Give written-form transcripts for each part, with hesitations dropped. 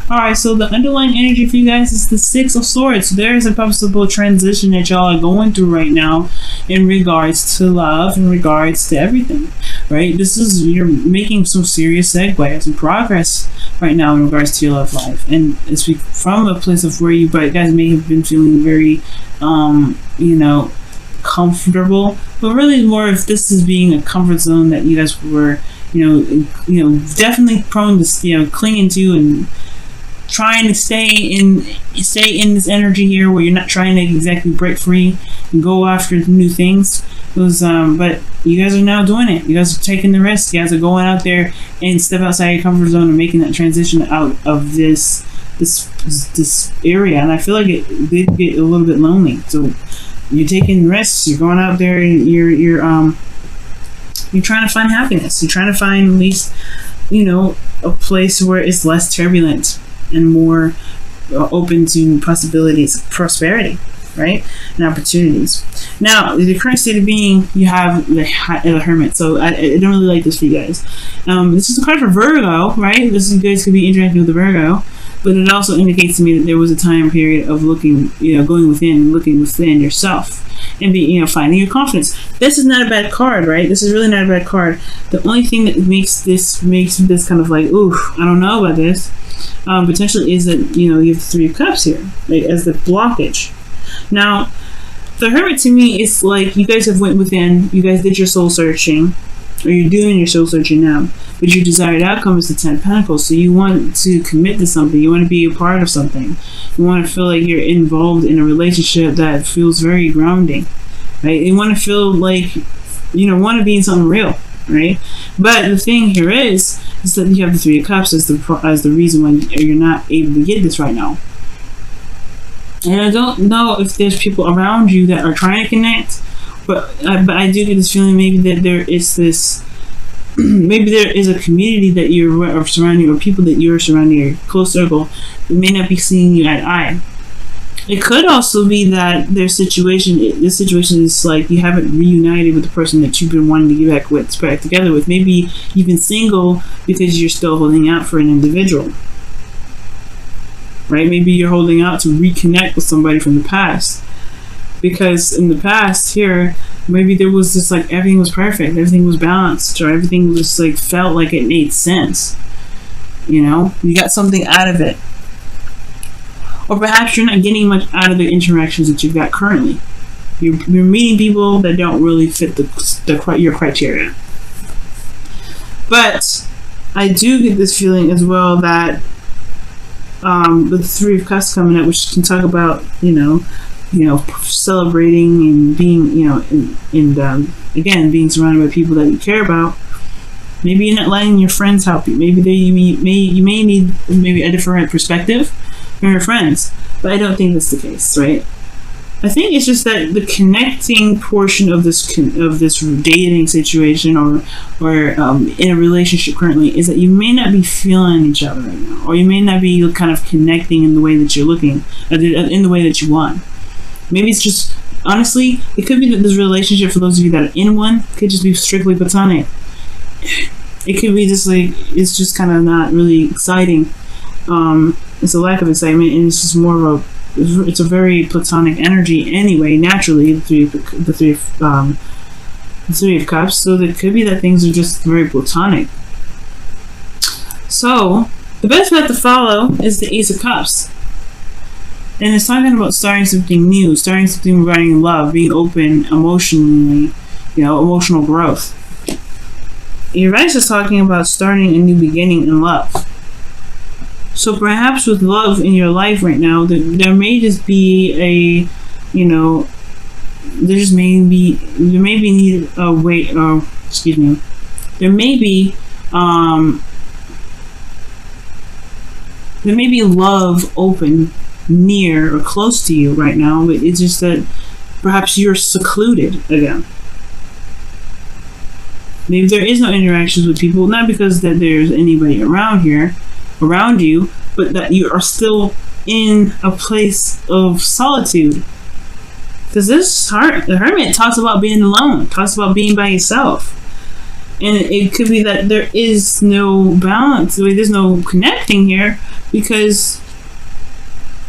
Alright, so the underlying energy for you guys is the Six of Swords. So there is a possible transition that y'all are going through right now in regards to love, in regards to everything, right? You're making some serious segues and progress right now in regards to your love life. And it's from a place of where you guys may have been feeling very, comfortable, but really more if this is being a comfort zone that you guys were, definitely prone to, clinging to and trying to stay in this energy here where you're not trying to exactly break free and go after new things. But you guys are now doing it. You guys are taking the risk. You guys are going out there and step outside your comfort zone and making that transition out of this area. And I feel like it did get a little bit lonely. So you're taking risks. You're going out there and you're trying to find happiness. You're trying to find at least, a place where it's less turbulent and more open to possibilities of prosperity, right? And opportunities. Now, the current state of being, you have the Hermit. So I don't really like this for you guys. This is a card for Virgo, right? You guys could be interacting with the Virgo. But it also indicates to me that there was a time period of looking, going within, looking within yourself and finding your confidence. This is not a bad card, right? This is really not a bad card. The only thing that makes this kind of like, ooh, I don't know about this, potentially is that, you have the Three of Cups here, right, as the blockage. Now, the Hermit to me is like you guys have went within, you guys did your soul searching, or you're doing your soul searching now, but your desired outcome is the Ten of Pentacles. So you want to commit to something, you want to be a part of something, you want to feel like you're involved in a relationship that feels very grounding, right? You want to feel like, want to be in something real, right? But the thing here is that you have the Three of Cups as the reason why you're not able to get this right now. And I don't know if there's people around you that are trying to connect, but I do get this feeling maybe that there is this, maybe there is a community that you're surrounding, or people that you're surrounding, your close circle, that may not be seeing you eye to eye. It could also be that this situation is like you haven't reunited with the person that you've been wanting to get back together with. Maybe you've been single because you're still holding out for an individual. Right? Maybe you're holding out to reconnect with somebody from the past. Because in the past here, maybe there was just like everything was perfect, everything was balanced, or everything was like felt like it made sense. You got something out of it. Or perhaps you're not getting much out of the interactions that you've got currently. You're meeting people that don't really fit your criteria. But I do get this feeling as well that with the Three of Cups coming up, which can talk about, celebrating and being, again, being surrounded by people that you care about. Maybe you're not letting your friends help you. Maybe you may need maybe a different perspective from your friends, but I don't think that's the case, right? I think it's just that the connecting portion of this dating situation or in a relationship currently is that you may not be feeling each other right now, or you may not be kind of connecting in the way that you're looking, in the way that you want. Maybe it's just, honestly, it could be that this relationship, for those of you that are in one, could just be strictly platonic. It could be just like, it's just kind of not really exciting. It's a lack of excitement, and it's just more of it's a very platonic energy anyway, naturally, the three of Cups. So it could be that things are just very platonic. So the best path to follow is the Ace of Cups. And it's talking about starting something new, starting something regarding love, being open emotionally, emotional growth. Uranus is talking about starting a new beginning in love. So perhaps with love in your life right now, there may just be there may be need a wait, excuse me, there may be love open near or close to you right now, but it's just that perhaps you're secluded again. Maybe there is no interactions with people, not because that there's anybody around you, but that you are still in a place of solitude. Because the Hermit talks about being alone, talks about being by yourself. And it could be that there is no balance, there's no connecting here, because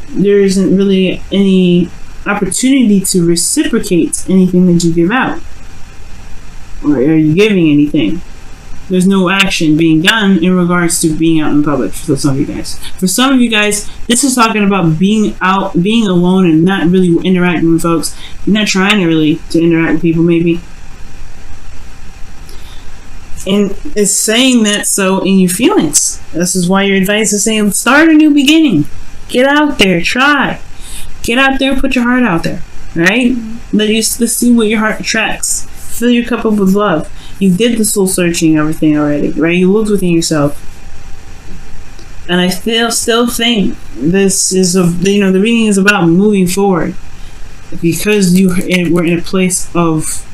there isn't really any opportunity to reciprocate anything that you give out. Or are you giving anything? There's no action being done in regards to being out in public for some of you guys. For some of you guys, this is talking about being out, being alone, and not really interacting with folks. You're not trying to interact with people, maybe. And it's saying that so in your feelings. This is why your advice is saying start a new beginning. Get out there, try. Get out there, put your heart out there, right? Let's see what your heart attracts. Fill your cup up with love. You did the soul searching, everything already, right? You looked within yourself. And I still think this is the reading is about moving forward, because we're in a place of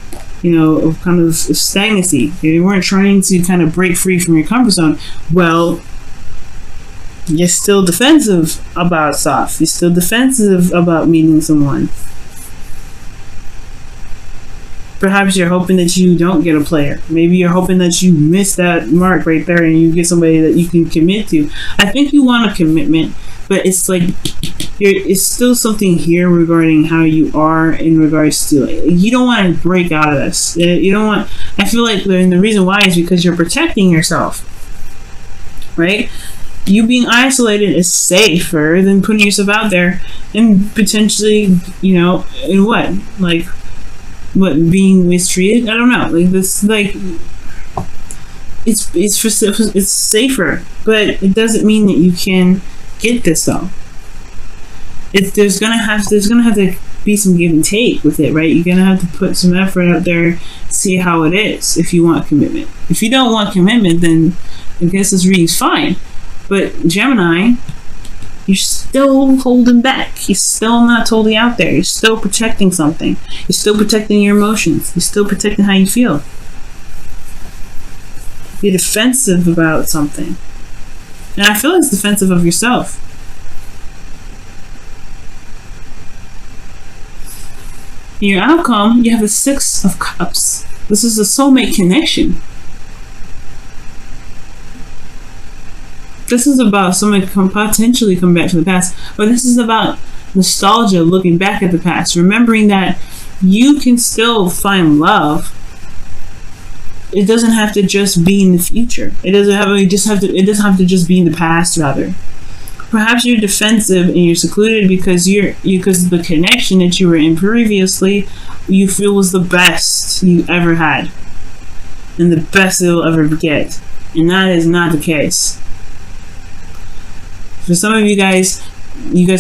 of kind of stagnancy. You weren't trying to kind of break free from your comfort zone. Well, you're still defensive about stuff. You're still defensive about meeting someone. Perhaps you're hoping that you don't get a player. Maybe you're hoping that you miss that mark right there and you get somebody that you can commit to. I think you want a commitment, but it's like it's still something here regarding how you are in regards to you don't want to break out of this. You don't want. I feel like the reason why is because you're protecting yourself, right? You being isolated is safer than putting yourself out there and potentially, in what being mistreated. I don't know. It's safer, but it doesn't mean that you can get this though. There's gonna have to be some give and take with it, right? You're gonna have to put some effort out there, see how it is if you want commitment. If you don't want commitment, then I guess this reading's fine. But Gemini, you're still holding back. You're still not totally out there. You're still protecting something. You're still protecting your emotions. You're still protecting how you feel. You're defensive about something. And I feel it's defensive of yourself. In your outcome, you have the 6 of Cups. This is a soulmate connection. This is about somebody potentially coming back to the past, but this is about nostalgia, looking back at the past, remembering that you can still find love. It doesn't have to just be in the future. It doesn't have to just be in the past, rather. Perhaps you're defensive and you're secluded because because the connection that you were in previously, you feel was the best you ever had and the best you'll ever get, and that is not the case. For some of you guys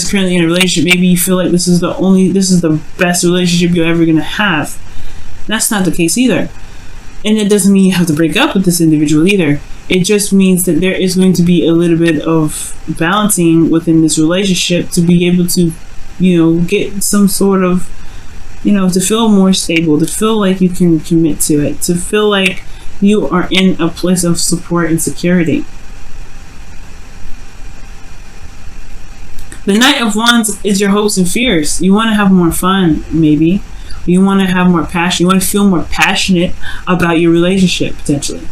currently in a relationship, maybe you feel like this is the best relationship you're ever gonna have. That's not the case either. And it doesn't mean you have to break up with this individual either. It just means that there is going to be a little bit of balancing within this relationship to be able to, get some sort of, to feel more stable, to feel like you can commit to it, to feel like you are in a place of support and security. The Knight of Wands is your hopes and fears. You want to have more fun, maybe. You want to have more passion. You want to feel more passionate about your relationship, potentially.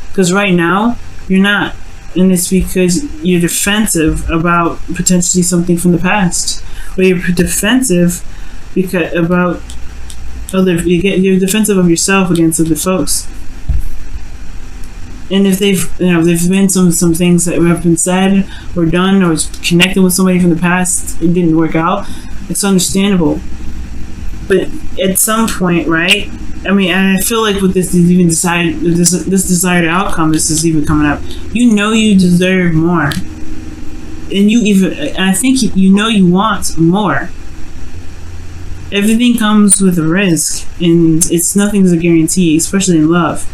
Because right now, you're not. And it's because you're defensive about potentially something from the past. Or you're defensive you're defensive of yourself against other folks. And if there've been some things that have been said or done or connected with somebody from the past, it didn't work out, it's understandable. But at some point, right? I mean, and I feel like with this desired outcome, this is even coming up. You deserve more, and I think you want more. Everything comes with a risk, and nothing's a guarantee, especially in love.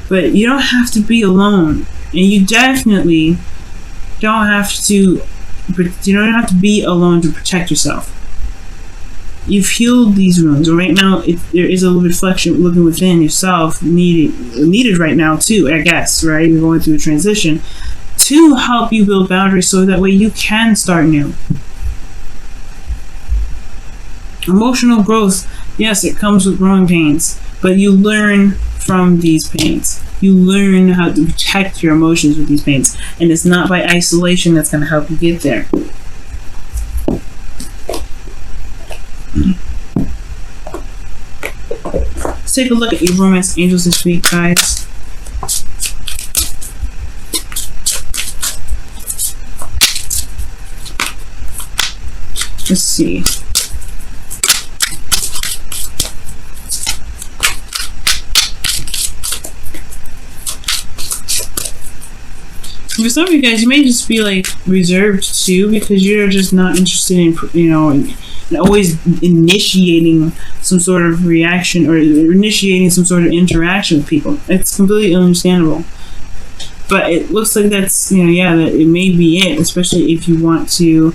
But you don't have to be alone, and you definitely don't have to. You don't have to be alone to protect yourself. You've healed these wounds. Right now, there is a little reflection looking within yourself needed right now too, I guess, right? You're going through a transition to help you build boundaries so that way you can start new. Emotional growth Yes, it comes with growing pains, but you learn from these pains. You learn how to protect your emotions with these pains, and it's not by isolation that's going to help you get there. Let's take a look at your romance angels this week, guys. Let's see. For some of you guys, you may just be like reserved too, because you're just not interested in, in always initiating some sort of reaction or initiating some sort of interaction with people. It's completely understandable. But it looks like that's, that it may be it, especially if you want to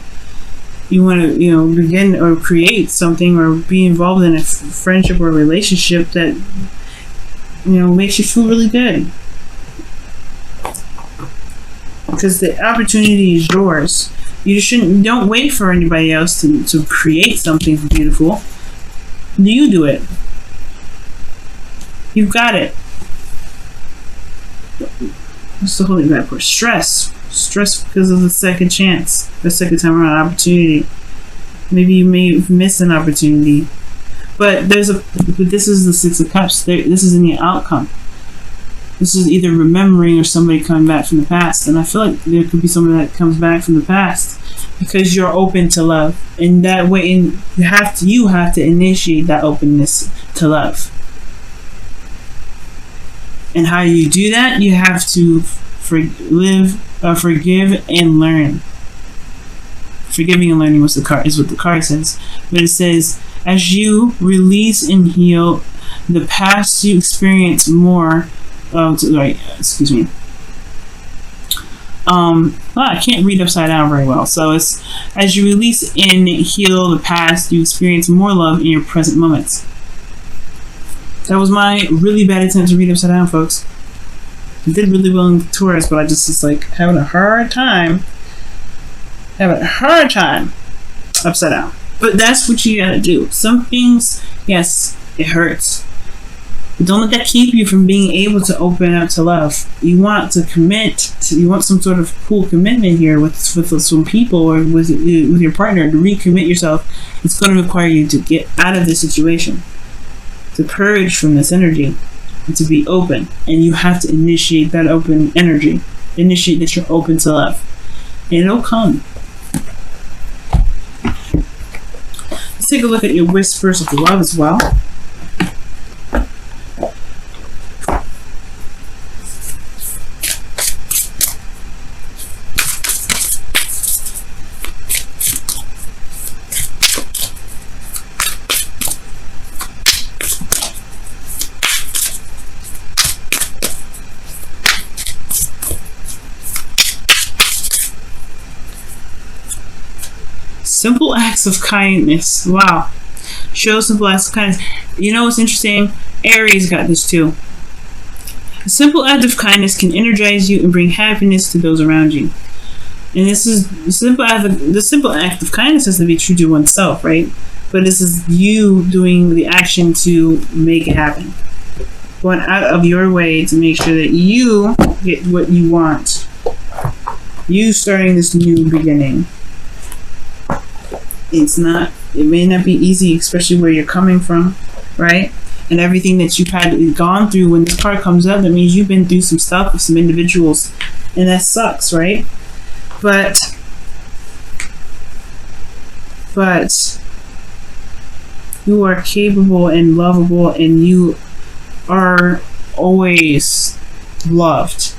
begin or create something or be involved in a friendship or relationship that, makes you feel really good. Because the opportunity is yours. Don't wait for anybody else to create something beautiful. You do it. You've got it. What's the holding back for? Stress because of the second chance, the second time around opportunity. Maybe you may miss an opportunity, but this is the Six of Cups. This is in the outcome. This is either remembering or somebody coming back from the past, and I feel like there could be somebody that comes back from the past because you're open to love, and that way, you have to initiate that openness to love. And how you do that? You have to forgive and learn. Forgiving and learning is what the card says. But it says, as you release and heal the past, you experience more. Excuse me. I can't read upside down very well. So it's, as you release and heal the past, you experience more love in your present moments. That was my really bad attempt to read upside down, folks. I did really well in Taurus, but I just was like having a hard time upside down. But that's what you gotta do. Some things, yes, it hurts. But don't let that keep you from being able to open up to love. You want to commit. You want some sort of cool commitment here with some people or with your partner to recommit yourself. It's going to require you to get out of this situation, to purge from this energy, and to be open. And you have to initiate that open energy. Initiate that you're open to love, and it'll come. Let's take a look at your whispers of love as well. Simple acts of kindness. Wow. Show simple acts of kindness. You know what's interesting? Aries got this too. A simple act of kindness can energize you and bring happiness to those around you. And this is the simple act of kindness has to be true to oneself, right? But this is you doing the action to make it happen. Going out of your way to make sure that you get what you want. You starting this new beginning. It may not be easy, especially where you're coming from, right? And everything that you've gone through. When this card comes up, that means you've been through some stuff with some individuals, and that sucks, right? But you are capable and lovable, and you are always loved.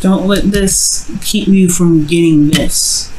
Don't let this keep you from getting this.